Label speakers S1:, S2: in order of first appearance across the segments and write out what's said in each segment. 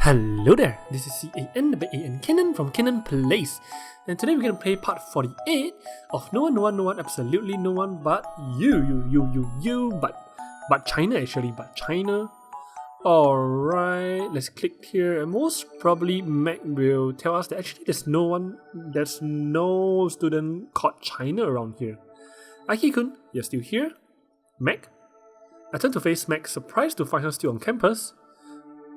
S1: Hello there, this is CAN Kenan from Kenan Place, and today we're going to play part 48 of No One, Absolutely No One But You, but China actually, but China. Alright, let's click here, and most probably Mac will tell us that actually there's no student called China around here. Aiki-kun, you're still here? Mac? I turn to face Mac, surprised to find her still on campus.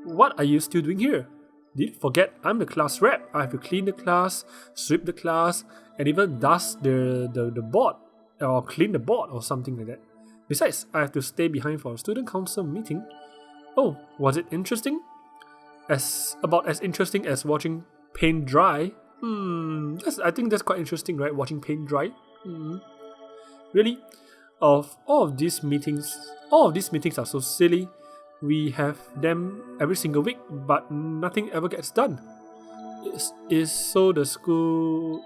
S1: What are you still doing here? Did you forget I'm the class rep? I have to clean the class, sweep the class, and even dust the board, or clean the board or something like that. Besides, I have to stay behind for a student council meeting. Oh, was it interesting? About as interesting as watching paint dry? I think that's quite interesting, right? Watching paint dry? Really? All of these meetings are so silly. We have them every single week, but nothing ever gets done. It's so the school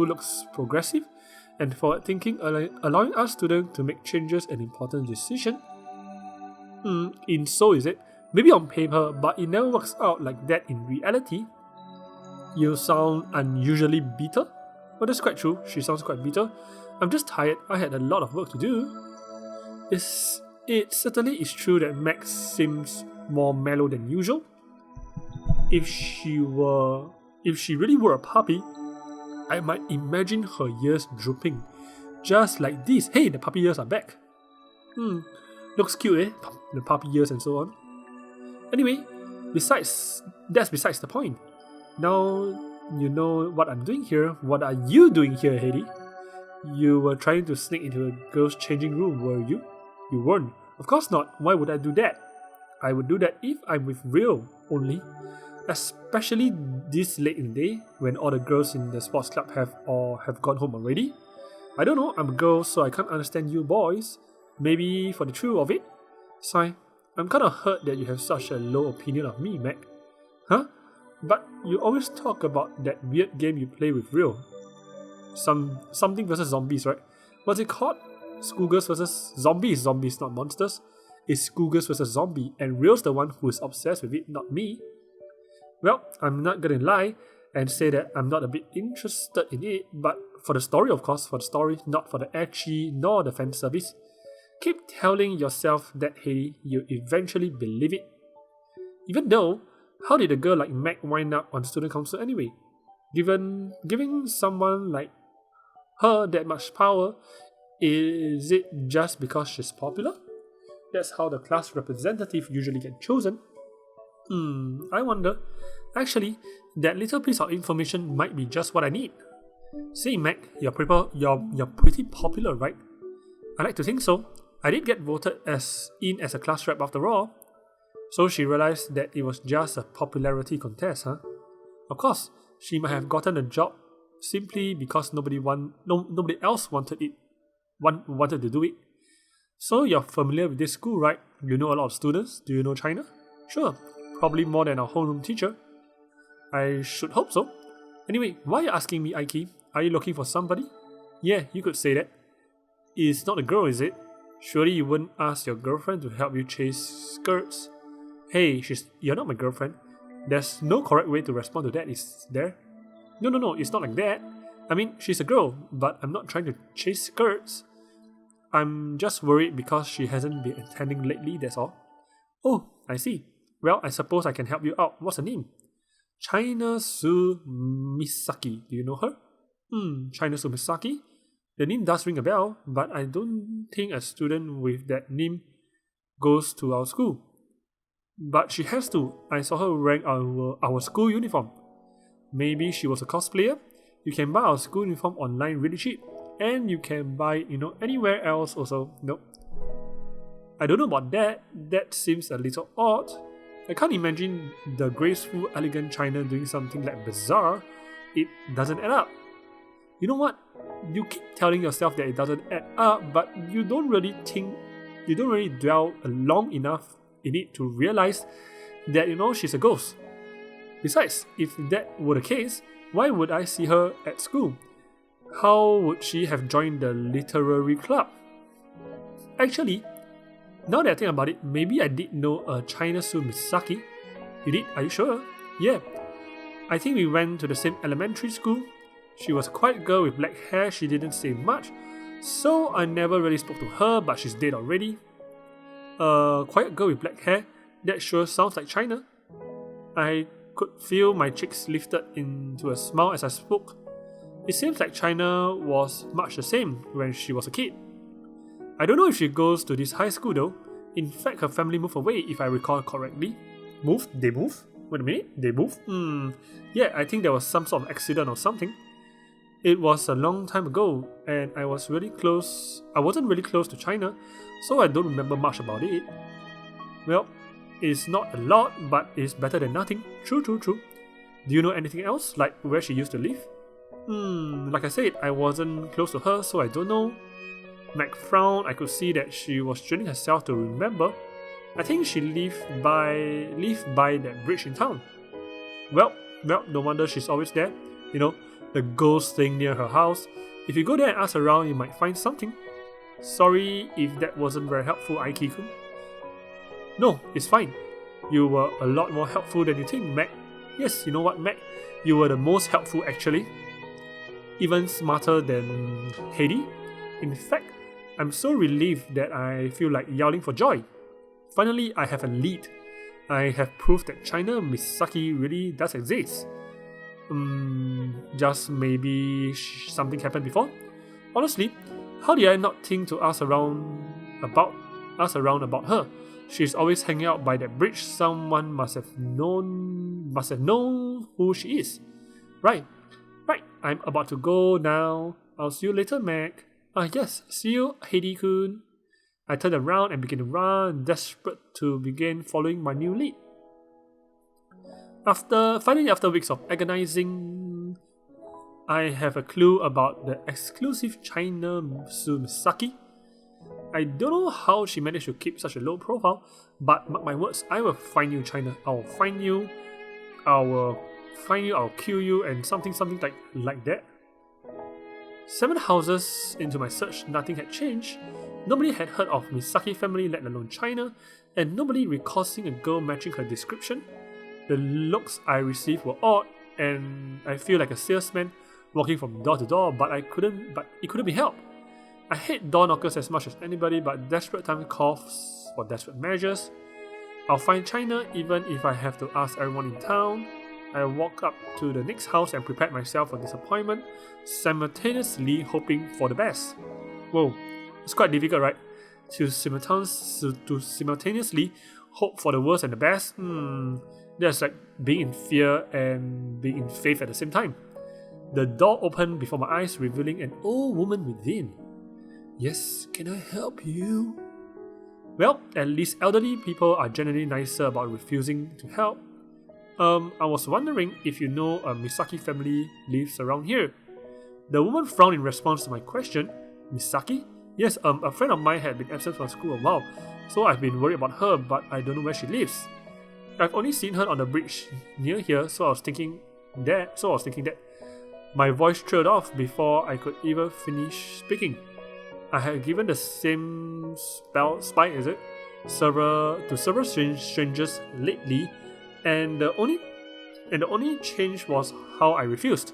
S1: looks progressive and forward thinking, allowing us students to make changes and important decisions. So is it? Maybe on paper, but it never works out like that in reality. You sound unusually bitter. Well, that's quite true. She sounds quite bitter. I'm just tired. I had a lot of work to do. It certainly is true that Max seems more mellow than usual. If she really were a puppy, I might imagine her ears drooping, just like this. Hey, the puppy ears are back. Looks cute, eh? The puppy ears and so on. Anyway, that's besides the point. Now you know what I'm doing here. What are you doing here, Heidi? You were trying to sneak into a girl's changing room, were you? You weren't. Of course not. Why would I do that? I would do that if I'm with Real only. Especially this late in the day when all the girls in the sports club have gone home already. I don't know, I'm a girl so I can't understand you boys. Maybe for the thrill of it. Sigh, I'm kinda hurt that you have such a low opinion of me, Mac. Huh? But you always talk about that weird game you play with Real. Something versus zombies, right? What's it called? Schoolgirls versus zombies, not monsters. It's Schoolgirls versus zombie, and Real's the one who is obsessed with it, not me. Well, I'm not gonna lie and say that I'm not a bit interested in it, but for the story, of course, for the story, not for the ecchi nor the fan service. Keep telling yourself that, hey, you eventually believe it. Even though, how did a girl like Mac wind up on student council anyway? Giving someone like her that much power, is it just because she's popular? That's how the class representative usually get chosen. I wonder. Actually, that little piece of information might be just what I need. Say, Mac, you're pretty popular, right? I like to think so. I did get voted as a class rep after all. So she realized that it was just a popularity contest, huh? Of course, she might have gotten a job simply because nobody else wanted to do it. So you're familiar with this school, right? You know a lot of students. Do you know China? Sure, probably more than our homeroom teacher. I should hope so. Anyway, why are you asking me, Aiki? Are you looking for somebody? Yeah, you could say that. It's not a girl, is it? Surely you wouldn't ask your girlfriend to help you chase skirts. Hey, you're not my girlfriend. There's no correct way to respond to that, is there? No, it's not like that. I mean, she's a girl, but I'm not trying to chase skirts. I'm just worried because she hasn't been attending lately, that's all. Oh, I see. Well, I suppose I can help you out. What's her name? China Su Misaki. Do you know her? China Su Misaki? The name does ring a bell, but I don't think a student with that name goes to our school. But she has to. I saw her wearing our school uniform. Maybe she was a cosplayer? You can buy our school uniform online really cheap. And you can buy, anywhere else also. Nope. I don't know about that. That seems a little odd. I can't imagine the graceful, elegant China doing something like bizarre. It doesn't add up. You know what? You keep telling yourself that it doesn't add up, but you don't really dwell long enough in it to realize that, she's a ghost. Besides, if that were the case, why would I see her at school? How would she have joined the literary club? Actually, now that I think about it, maybe I did know a China Su Misaki. You did? Are you sure? Yeah. I think we went to the same elementary school. She was a quiet girl with black hair. She didn't say much, so I never really spoke to her, but she's dead already. A quiet girl with black hair? That sure sounds like China. I could feel my cheeks lifted into a smile as I spoke. It seems like China was much the same when she was a kid. I don't know if she goes to this high school though. In fact, her family moved away if I recall correctly. Moved? They moved? Wait a minute, they moved? Yeah, I think there was some sort of accident or something. It was a long time ago, and I wasn't really close to China, so I don't remember much about it. Well, it's not a lot, but it's better than nothing. True. Do you know anything else, like where she used to live? Like I said, I wasn't close to her, so I don't know. Meg frowned. I could see that she was straining herself to remember. I think she lived by that bridge in town. Well, no wonder she's always there. You know, the ghost thing near her house. If you go there and ask around, you might find something. Sorry if that wasn't very helpful, Aiki-kun. No, it's fine. You were a lot more helpful than you think, Meg. Yes, you know what, Meg? You were the most helpful actually. Even smarter than Heidi. In fact, I'm so relieved that I feel like yelling for joy. Finally, I have a lead. I have proof that China Misaki really does exist. Just maybe something happened before? Honestly, how did I not think to ask around about her? She's always hanging out by that bridge. Someone must have known who she is. Right. I'm about to go now. I'll see you later, Meg. Yes, see you, Heidi-kun. I turned around and began to run, desperate to begin following my new lead. After weeks of agonizing, I have a clue about the exclusive China Misaki. I don't know how she managed to keep such a low profile, but mark my words, I will find you, China. I'll find you, I'll kill you, and something like that. 7 houses into my search, nothing had changed. Nobody had heard of Misaki family, let alone China, and nobody recalled seeing a girl matching her description. The looks I received were odd, and I feel like a salesman walking from door to door, but it couldn't be helped. I hate door knockers as much as anybody, but desperate times calls for desperate measures. I'll find China even if I have to ask everyone in town. I walked up to the next house and prepared myself for disappointment, simultaneously hoping for the best. Whoa, it's quite difficult, right? To simultaneously hope for the worst and the best? That's like being in fear and being in faith at the same time. The door opened before my eyes, revealing an old woman within. Yes, can I help you? Well, at least elderly people are generally nicer about refusing to help. I was wondering if you know a Misaki family lives around here. The woman frowned in response to my question. Misaki? Yes, a friend of mine had been absent from school a while, so I've been worried about her, but I don't know where she lives. I've only seen her on the bridge near here, so I was thinking that. My voice trailed off before I could even finish speaking. I had given the same spy to several strangers lately, and the only change was how I refused.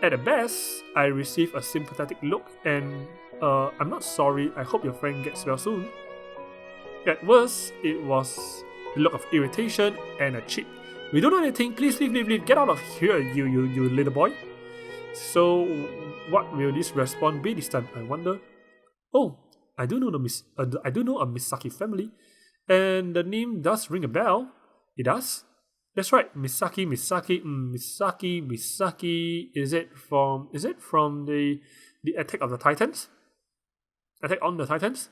S1: At the best, I received a sympathetic look and I'm not sorry, I hope your friend gets well soon. At worst, it was the look of irritation and a cheap, we don't know anything, please leave, get out of here, you little boy. So, what will this response be this time, I wonder? Oh, I do know a Misaki family, and the name does ring a bell. It does? That's right, Misaki. Is it from the Attack of the Titans? Attack on the Titans?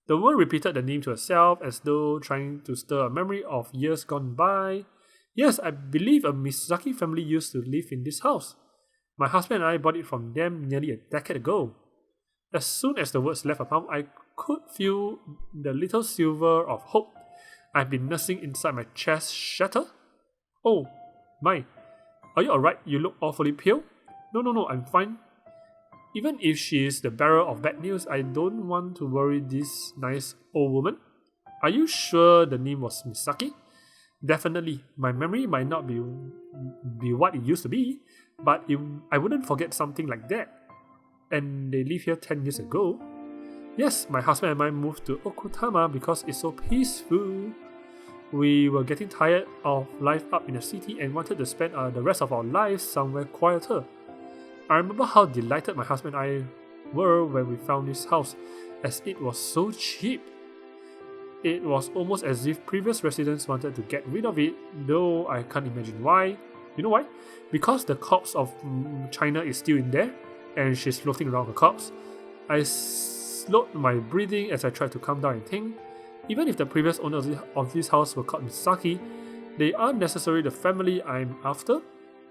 S1: The woman repeated the name to herself as though trying to stir a memory of years gone by. Yes, I believe a Misaki family used to live in this house. My husband and I bought it from them nearly a decade ago. As soon as the words left her mouth, I could feel the little silver of hope I've been nursing inside my chest shatter. Oh, my. Are you alright? You look awfully pale. No, I'm fine. Even if she is the bearer of bad news, I don't want to worry this nice old woman. Are you sure the name was Misaki? Definitely, my memory might not be what it used to be, but I wouldn't forget something like that. And they live here 10 years ago. Yes, my husband and I moved to Okutama because it's so peaceful. We were getting tired of life up in the city and wanted to spend the rest of our lives somewhere quieter. I remember how delighted my husband and I were when we found this house, as it was so cheap. It was almost as if previous residents wanted to get rid of it, though I can't imagine why. You know why? Because the corpse of China is still in there, and she's floating around the corpse. I slowed my breathing as I tried to calm down and think. Even if the previous owners of this house were called Misaki, they aren't necessarily the family I'm after.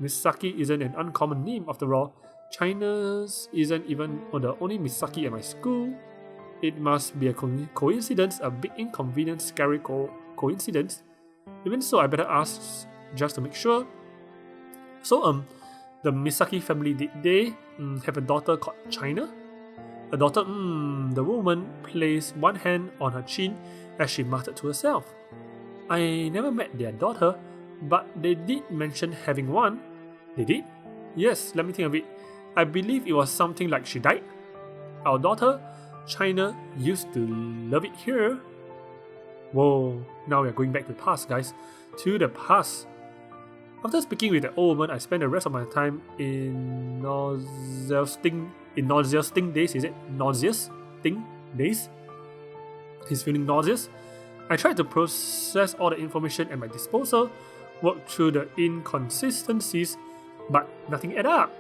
S1: Misaki isn't an uncommon name after all. China's isn't even the only Misaki at my school. It must be a coincidence, a big inconvenient, scary coincidence. Even so, I better ask just to make sure. So, the Misaki family, did they have a daughter called China? A daughter, the woman placed one hand on her chin as she muttered to herself. I never met their daughter, but they did mention having one. They did? Yes, let me think of it. I believe it was something like she died. Our daughter, China, used to love it here. Whoa, now we're going back to the past, guys. To the past. After speaking with the old woman, I spent the rest of my time in nauseous days. Is it nauseous days? He's feeling nauseous. I tried to process all the information at my disposal, work through the inconsistencies, but nothing added up.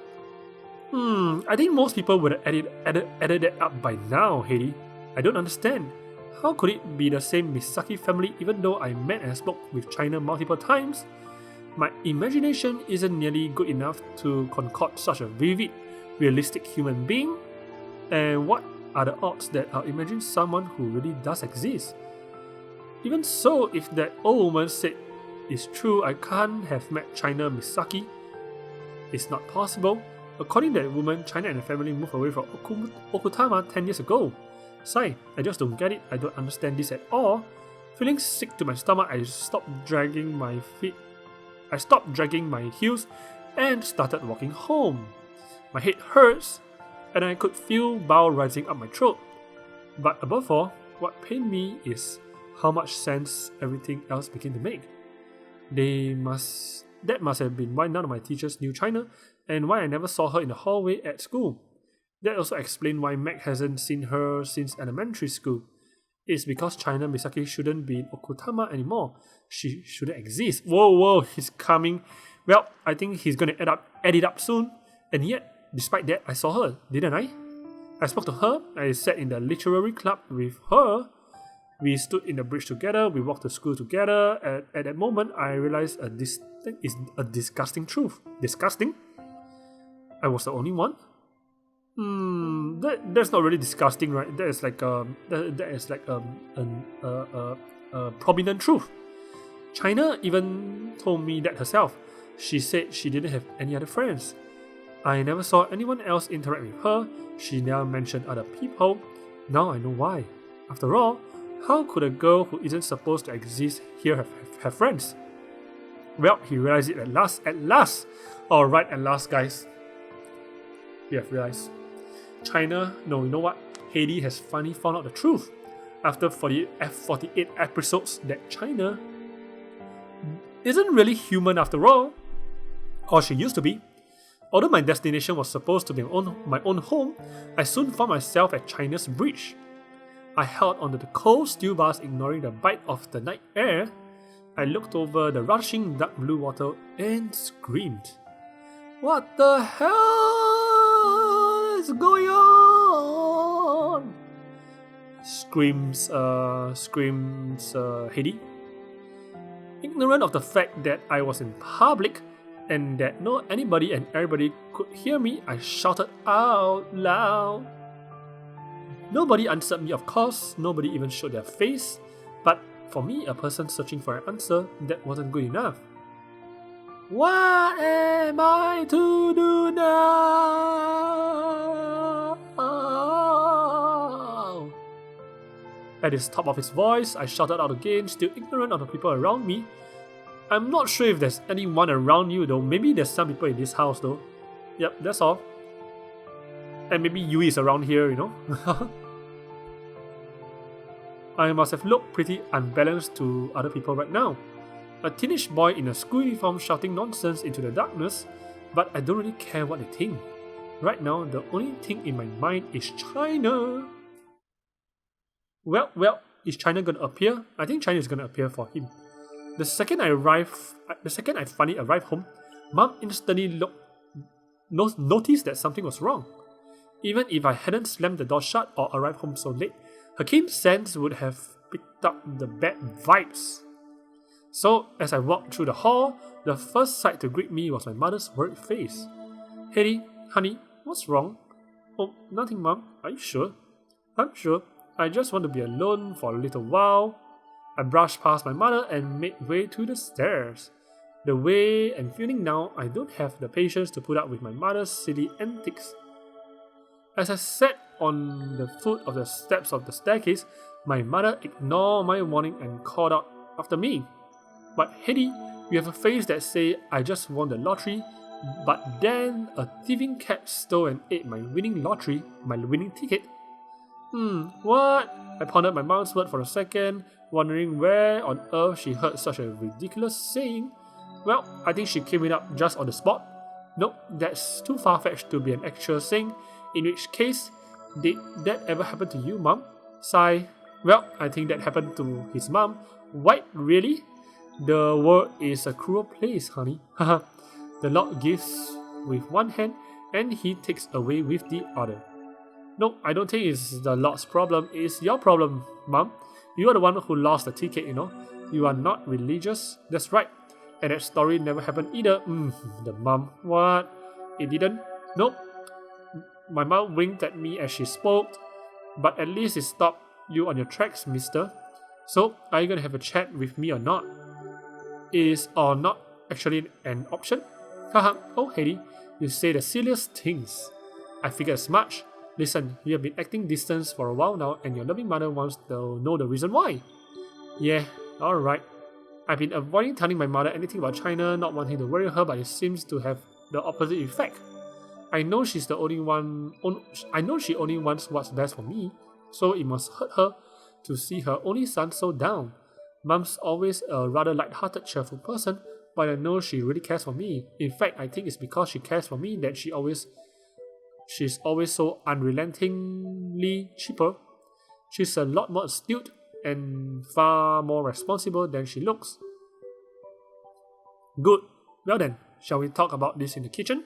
S1: I think most people would have added that up by now, Heidi. I don't understand. How could it be the same Misaki family even though I met and spoke with China multiple times? My imagination isn't nearly good enough to concoct such a vivid, realistic human being. And what are the odds that I'll imagine someone who really does exist? Even so, if that old woman said it's true, I can't have met China Misaki. It's not possible. According to that woman, China and the family moved away from Okutama 10 years ago. Sigh, I just don't get it. I don't understand this at all. Feeling sick to my stomach, I stopped dragging my heels and started walking home. My head hurts, and I could feel bile rising up my throat. But above all, what pained me is how much sense everything else began to make. That must have been why none of my teachers knew China, and why I never saw her in the hallway at school. That also explained why Meg hasn't seen her since elementary school. It's because China Misaki shouldn't be in Okutama anymore. She shouldn't exist. Whoa, he's coming. Well, I think he's gonna add it up soon. And yet, despite that, I saw her, didn't I? I spoke to her. I sat in the literary club with her. We stood in the bridge together. We walked to school together. At that moment, I realized this thing is a disgusting truth. Disgusting? I was the only one? That's not really disgusting, right? That is like a prominent truth. China even told me that herself. She said she didn't have any other friends. I never saw anyone else interact with her. She never mentioned other people. Now I know why. After all, how could a girl who isn't supposed to exist here have friends? Well, he realized it at last. Alright, at last, guys. We have realized. China, no, you know what? Heidi has finally found out the truth. After 48 episodes, that China isn't really human after all. Or she used to be. Although my destination was supposed to be my own home, I soon found myself at China's bridge. I held onto the cold steel bars, ignoring the bite of the night air. I looked over the rushing dark blue water and screamed. What the hell is going on? Screams Heidi. Ignorant of the fact that I was in public and that anybody and everybody could hear me, I shouted out loud. Nobody answered me, of course. Nobody even showed their face. But for me, a person searching for an answer, that wasn't good enough. What am I to do now? At the top of his voice, I shouted out again, still ignorant of the people around me. I'm not sure if there's anyone around you though. Maybe there's some people in this house though. Yep, that's all. And maybe Yui is around here, you know. I must have looked pretty unbalanced to other people right now. A teenage boy in a school uniform shouting nonsense into the darkness, but I don't really care what they think. Right now, the only thing in my mind is China. Well, is China gonna appear? I think China is gonna appear for him. The second I finally arrived home, Mom instantly noticed that something was wrong. Even if I hadn't slammed the door shut or arrived home so late, her keen sense would have picked up the bad vibes. So, as I walked through the hall, the first sight to greet me was my mother's worried face. "Hey, honey, what's wrong?" "Oh, nothing, Mom. Are you sure?" "I'm sure. I just want to be alone for a little while." I brushed past my mother and made way to the stairs. The way I'm feeling now, I don't have the patience to put up with my mother's silly antics. As I sat on the foot of the steps of the staircase, my mother ignored my warning and called out after me. "But Hedy, you have a face that say I just won the lottery, but then a thieving cat stole and ate my winning ticket." What? I pondered my mom's word for a second, wondering where on earth she heard such a ridiculous saying. Well, I think she came it up just on the spot. Nope, that's too far-fetched to be an actual saying, in which case, did that ever happen to you, Mom? Sigh. Well, I think that happened to his mom. What, really? The world is a cruel place, honey. Haha. The Lord gives with one hand and he takes away with the other. No, I don't think it's the Lord's problem. It's your problem, Mom. You are the one who lost the ticket, you know. You are not religious. That's right. And that story never happened either. The mom. What? It didn't? Nope. My mom winked at me as she spoke. But at least it stopped you on your tracks, mister. So, are you gonna have a chat with me or not? Is or not actually an option? Haha. Oh, Hedy, you say the silliest things. I figured as much. Listen, you have been acting distant for a while now and your loving mother wants to know the reason why. Yeah, alright. I've been avoiding telling my mother anything about China, not wanting to worry her, but it seems to have the opposite effect. I know she only wants what's best for me, so it must hurt her to see her only son so down. Mom's always a rather light-hearted, cheerful person, but I know she really cares for me. In fact, I think it's because she cares for me that she's always so unrelentingly cheaper. She's a lot more astute and far more responsible than she looks. Good. Well then, shall we talk about this in the kitchen?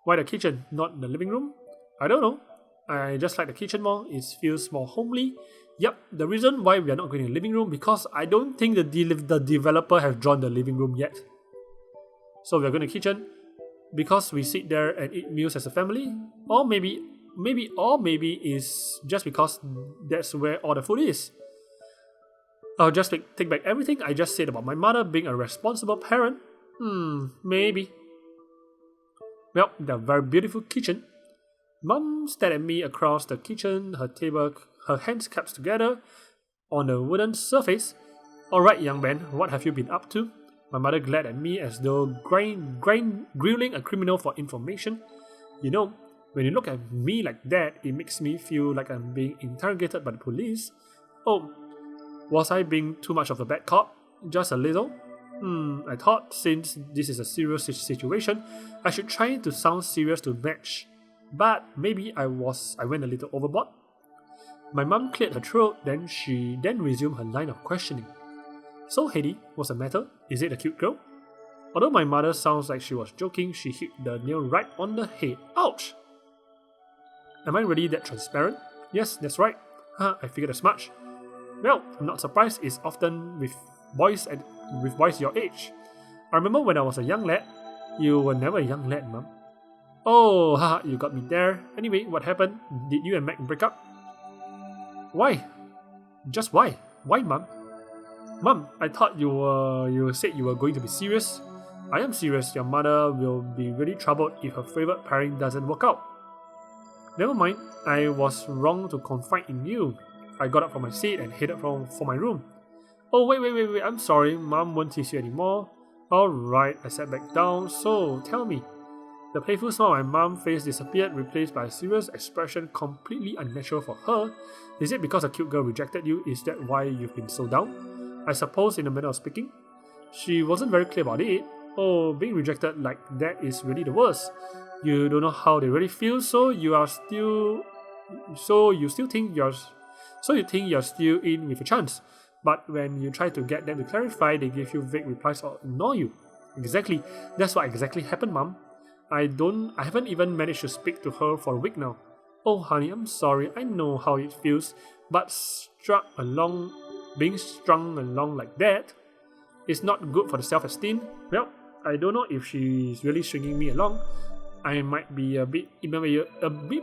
S1: Why the kitchen, not the living room? I don't know. I just like the kitchen more. It feels more homely. Yep, the reason why we are not going to the living room because I don't think the developer has drawn the living room yet. So we are going to the kitchen because we sit there and eat meals as a family, or maybe it's just because that's where all the food is. I'll just take back everything I just said about my mother being a responsible parent. Maybe. Well, the very beautiful kitchen. Mom stared at me across the kitchen, her hands clasped together on the wooden surface. Alright, young man, what have you been up to? My mother glared at me as though grilling a criminal for information. You know, when you look at me like that, it makes me feel like I'm being interrogated by the police. Oh, was I being too much of a bad cop? Just a little? I thought since this is a serious situation, I should try to sound serious to match. But maybe I went a little overboard. My mum cleared her throat, then resumed her line of questioning. So Hedy, what's the matter? Is it a cute girl? Although my mother sounds like she was joking, she hit the nail right on the head. Ouch! Am I really that transparent? Yes, that's right. I figured as much. Well, I'm not surprised. It's often with boys your age. I remember when I was a young lad. You were never a young lad, Mum. Oh, haha, you got me there. Anyway, what happened? Did you and Mac break up? Why? Just why? Why, Mum? Mum, I thought you said you were going to be serious. I am serious. Your mother will be really troubled if her favorite pairing doesn't work out. Never mind. I was wrong to confide in you. I got up from my seat and headed for my room. Oh, wait. I'm sorry. Mum won't tease you anymore. Alright, I sat back down. So, tell me. The playful smile on my mom's face disappeared, replaced by a serious expression completely unnatural for her. Is it because a cute girl rejected you? Is that why you've been so down? I suppose in the manner of speaking. She wasn't very clear about it. Oh, being rejected like that is really the worst. You don't know how they really feel, so you think you're still in with a chance. But when you try to get them to clarify, they give you vague replies or ignore you. Exactly. That's what exactly happened, Mom. I haven't even managed to speak to her for a week now. Oh honey, I'm sorry, I know how it feels, but being strung along like that is not good for the self-esteem. Well, I don't know if she's really stringing me along. I might be a bit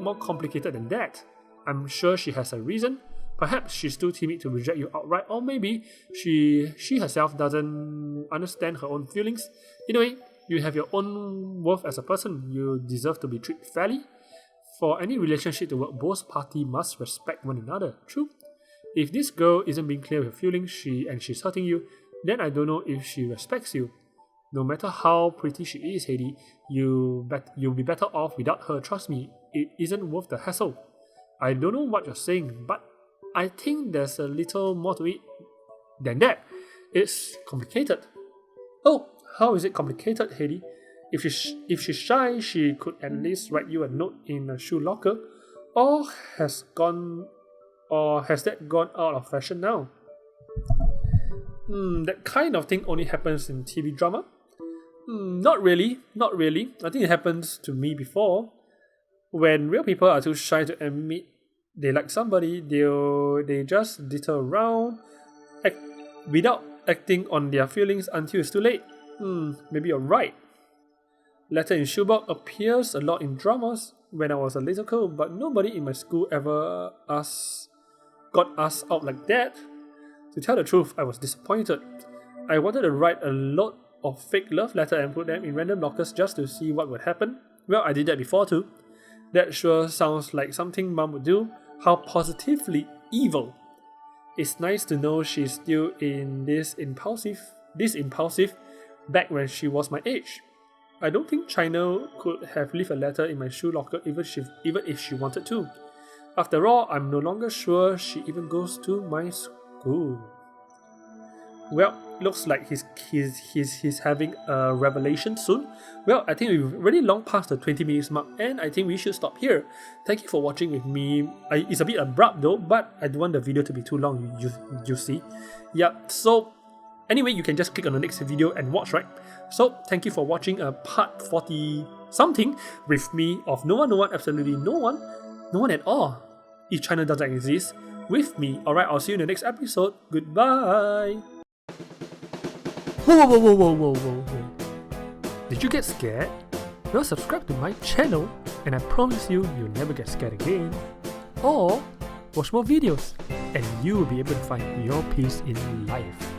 S1: more complicated than that. I'm sure she has a reason. Perhaps she's too timid to reject you outright, or maybe she herself doesn't understand her own feelings. Anyway, you have your own worth as a person. You deserve to be treated fairly. For any relationship to work, both parties must respect one another. True. If this girl isn't being clear with her feelings, she's hurting you, then I don't know if she respects you. No matter how pretty she is, Heidi, you'll be better off without her. Trust me, it isn't worth the hassle. I don't know what you're saying, but I think there's a little more to it than that. It's complicated. Oh, how is it complicated, Heidi? If she's shy, she could at least write you a note in a shoe locker. Or has that gone out of fashion now? That kind of thing only happens in TV drama. Not really. I think it happens to me before. When real people are too shy to admit they like somebody, they just ditter around without acting on their feelings until it's too late. Maybe you're right. Letter in shoebox appears a lot in dramas when I was a little girl, but nobody in my school ever got us out like that. To tell the truth, I was disappointed. I wanted to write a lot of fake love letters and put them in random lockers just to see what would happen. Well, I did that before too. That sure sounds like something Mom would do. How positively evil. It's nice to know she's still in this impulsive back when she was my age. I don't think China could have left a letter in my shoe locker even if she wanted to. After all, I'm no longer sure she even goes to my school. Well, looks like he's having a revelation soon. Well, I think we've already long past the 20 minutes mark, and I think we should stop here. Thank you for watching with me. It's a bit abrupt though, but I don't want the video to be too long, you see. Yeah, so anyway, you can just click on the next video and watch, right? So, thank you for watching part 40 something with me of no one, absolutely no one at all. If China doesn't exist, with me. Alright, I'll see you in the next episode. Goodbye. Whoa. Did you get scared? Well, subscribe to my channel and I promise you'll never get scared again. Or watch more videos and you will be able to find your peace in life.